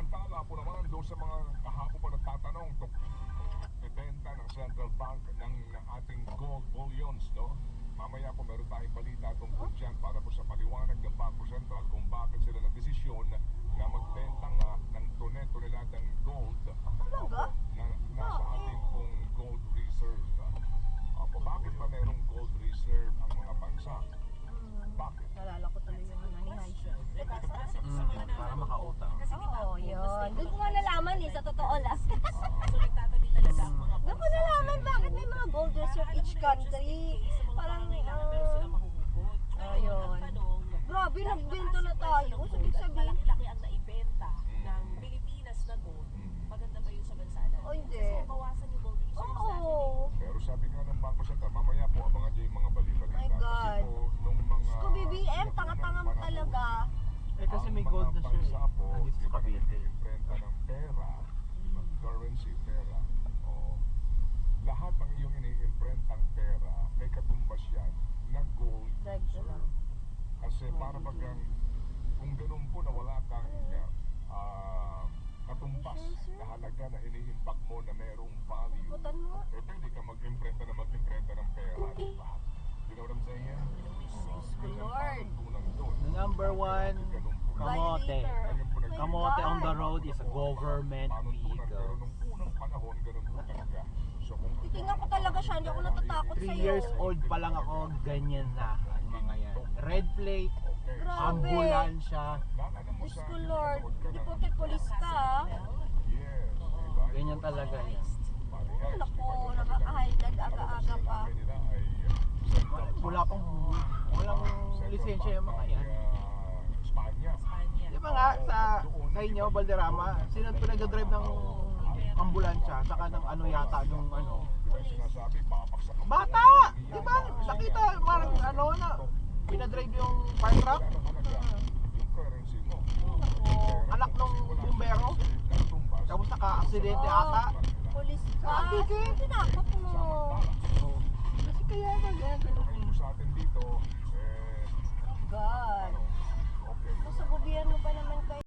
Samantala po naman doon sa mga kahapon pa nagtatanong benta ng Central Bank ng ating gold bullions, no? Mamaya po meron tayong balita tungkol dyan para po sa paliwanag ng Bangko Sentral kung bakit sila nagdesisyon na magbenta nga ng tonelagang gold na nasa ating pong gold reserve. Bakit ba merong gold reserve ang mga bansa? Bakit? Nalala ko tuloy yung ano ni Haisha. Para makautang. Oo, yun. Doon ko nga nalaman eh, sa totoo lang. So nagtatabi talaga ang mga Doon ko nalaman bakit may mga gold reserve each country. Parang, kailangan meron silang mahuhugot. ayun. Grabe, nagbenta na tayo. So, ibig sabihin, Malaki-laki ang naibenta ng Pilipinas na gold. Maganda ba yun sa bansa natin? Oh, hindi. Kasi bawasan yung gold reserves natin. oo. Pero sabi nga ng Bangko Sentral, mamaya po abangan niyo yung mga balita. My God. Kasi po, nung mga... Ko BBM, tanga-tanga mo talaga. Eh kasi may gold na siya bansa eh. po, Nandito di sa ba Cavite. nag-imprenta ng pera, currency, pera. Oo. Lahat ng iyong ini-imprentang pera, may katumbas yan na gold Like, reserve. Kasi para bagang, kung ganun po na wala kang katumbas na halaga na ini-impact mo na merong value, Putan mo. eh pwede ka mag-imprenta ng pera, di ba? You know what I'm saying? Lord. The number one kamote. Violator. Kamote on the road is a government Pero vehicle. nung unang panahon, ganun po talaga. So kung Titingnan ko talaga siya, hindi ako natatakot 3 sa'yo. years old pa lang ako, ganyan na ang mga yan. Red plate, Grabe. ambulansya, Diyos ko Lord, di puti polis ka ah. yes, diba? ganyan talaga yan. Ay, naku, nakaka-highlight aga-aga pa. Walang lisensya yung mga yan. Espanya. Di ba nga sa inyo, Valderrama, sino pinag-drive ng ambulansya, saka ng ano yata, yung ano. Diba yung sinasabi, babaksak ang Bata! Di ba? Nakita, parang ano na, pinadrive yung fire truck, yung currency mo. anak ng bumbero, tapos naka-aksidente ata. Polis ka. Tinakot mo. Kasi kaya ganyan. Sa atin dito, God. okay. Sa gobyerno pa naman kayo.